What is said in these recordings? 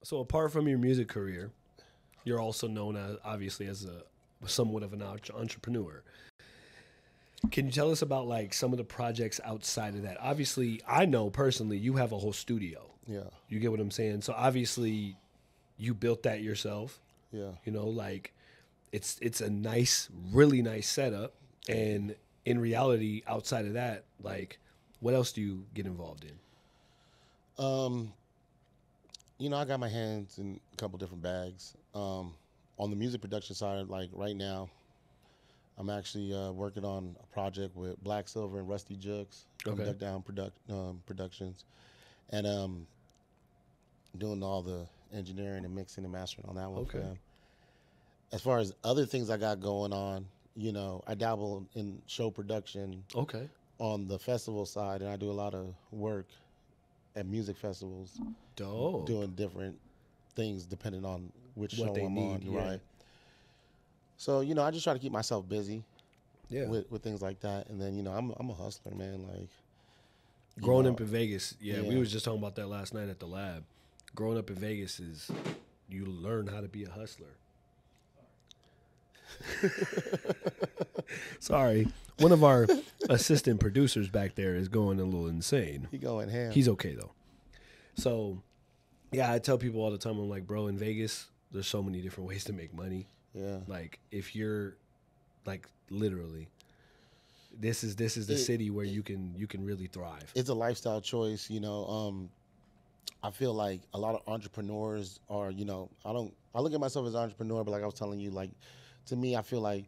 So apart from your music career, you're also known as obviously as a somewhat of an entrepreneur. Can you tell us about like some of the projects outside of that? Obviously, I know personally you have a whole studio. Yeah. You get what I'm saying? So obviously you built that yourself. Yeah. You know, like it's a nice, really nice setup. And in reality, outside of that, like what else do you get involved in? You know, I got my hands in a couple different bags. On the music production side, like right now, I'm actually working on a project with Black Silver and Rusty Jukes from Okay. Duck Down Productions, and doing all the engineering and mixing and mastering on that one for Okay. them. As far as other things I got going on, you know, I dabble in show production Okay. on the festival side, and I do a lot of work at music festivals, Dope. doing different things depending on which What show they I'm need, on, yeah. right? So, you know, I just try to keep myself busy Yeah. with things like that, and then, you know, I'm a hustler, man. Like, Growing know, up in Vegas, we yeah. was just talking about that last night at the lab. Growing up in Vegas is you learn how to be a hustler. Sorry. One of our assistant producers back there is going a little insane. he going ham. He's okay though. So, yeah, I tell people all the time, I'm like, bro, in Vegas, there's so many different ways to make money. yeah. Like, if you're, like, literally, this is the city where you can really thrive. It's a lifestyle choice, you know. I feel like a lot of entrepreneurs are, you know, I look at myself as an entrepreneur, but like I was telling you, like, to me, I feel like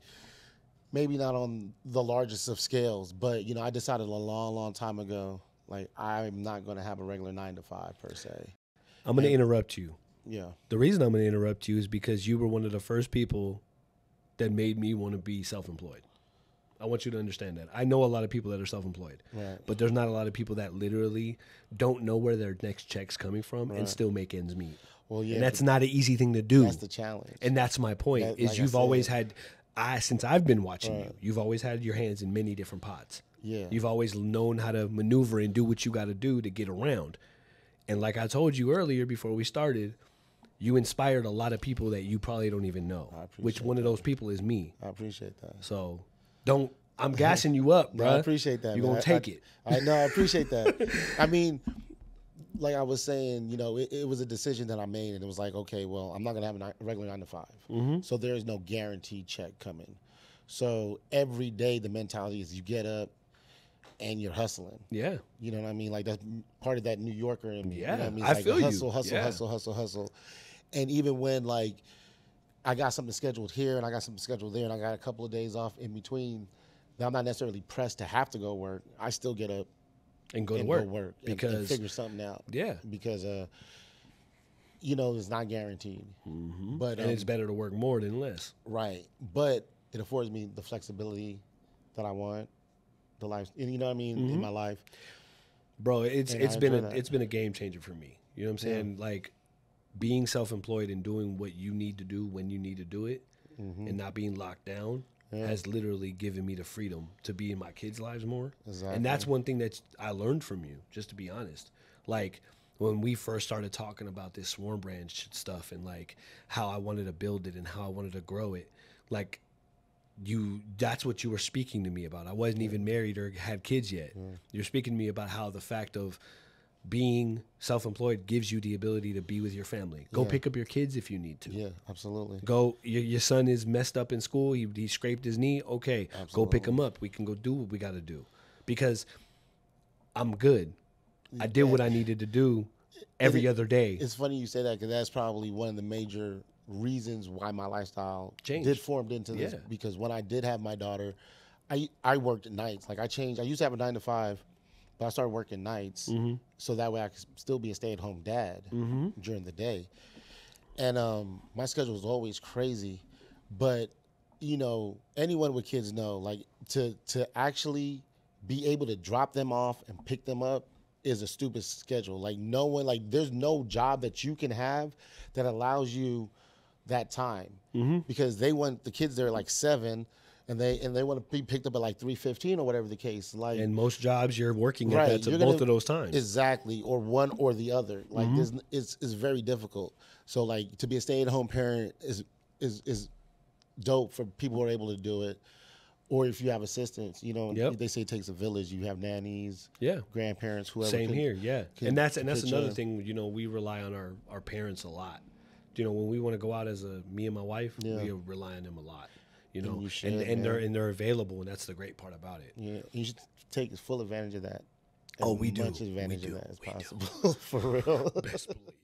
maybe not on the largest of scales, but, you know, I decided a long time ago, like, I'm not going to have a regular 9-to-5 per se. I'm going to interrupt you. Yeah. The reason I'm going to interrupt you is because you were one of the first people that made me want to be self-employed. I want you to understand that. I know a lot of people that are self-employed, Right. but there's not a lot of people that literally don't know where their next check's coming from and still make ends meet. Well, yeah. And that's not an easy thing to do. That's the challenge. And that's my point, That- is like I you've said. always had, since I've been watching you, you've always had your hands in many different pots. Yeah. You've always known how to maneuver and do what you got to do to get around. And like I told you earlier before we started, you inspired a lot of people that you probably don't even know. I appreciate Which one of those people is me. I appreciate that. So I'm gassing you up, bro. I appreciate that. You're man. going to take it. I know. I appreciate that. I mean, like I was saying, you know, it was a decision that I made, and it was like, okay, well, I'm not going to have a regular 9-to-5. Mm-hmm. So there is no guaranteed check coming. So every day the mentality is you get up and you're hustling. Yeah. You know what I mean? Like that's part of that New Yorker in me. Yeah, You know what I mean? I It's like feel you. hustle, hustle, Yeah. hustle, hustle, hustle. And even when like I got something scheduled here and I got something scheduled there and I got a couple of days off in between, that I'm not necessarily pressed to have to go work. I still get up And go to and work. go work because and figure something out. Yeah. Because you know, it's not guaranteed. Mm-hmm. But and it's better to work more than less. right. But it affords me the flexibility that I want, the life, you know what I mean, in my life. Bro, it's And I been enjoy that. it's been a game changer for me. You know what I'm saying? Like being self-employed and doing what you need to do when you need to do it and not being locked down has literally given me the freedom to be in my kids' lives more. Exactly. And that's one thing that I learned from you, just to be honest. Like when we first started talking about this Swarm brand stuff and like how I wanted to build it and how I wanted to grow it, like that's what you were speaking to me about. I wasn't even married or had kids yet. You're speaking to me about how the fact of being self-employed gives you the ability to be with your family. Go pick up your kids if you need to. Yeah, absolutely. Go, your son is messed up in school. He scraped his knee. Okay, go pick him up. We can go do what we got to do because I'm good. I did what I needed to do every other day. It's funny you say that because that's probably one of the major reasons why my lifestyle Changed. did formed into this. Yeah. Because when I did have my daughter, I worked at nights. Like I changed. I used to have a 9-to-5, but I started working nights so that way I could still be a stay-at-home dad during the day. And my schedule was always crazy, but you know, anyone with kids know, like to actually be able to drop them off and pick them up is a stupid schedule. Like no one, like there's no job that you can have that allows you that time because they want the kids there like 7, and they want to be picked up at like 3:15 or whatever the case. Like, And most jobs you're working at right, that to you're both gonna- of those times. exactly, or one or the other. Like, it's very difficult. So like to be a stay-at-home parent is dope for people who are able to do it. Or if you have assistants, you know, Yep. they say it takes a village. You have nannies, Yeah. grandparents, whoever. Same can- here, yeah. can- And that's can pitch another in. thing, you know, we rely on our parents a lot. You know, when we want to go out as me and my wife, Yeah. we rely on them a lot. You know, you should, and man. they're available, and that's the great part about it. Yeah, you should take full advantage of that. Oh, As we do. much advantage We of do. that as We do. possible. For real. Best believe.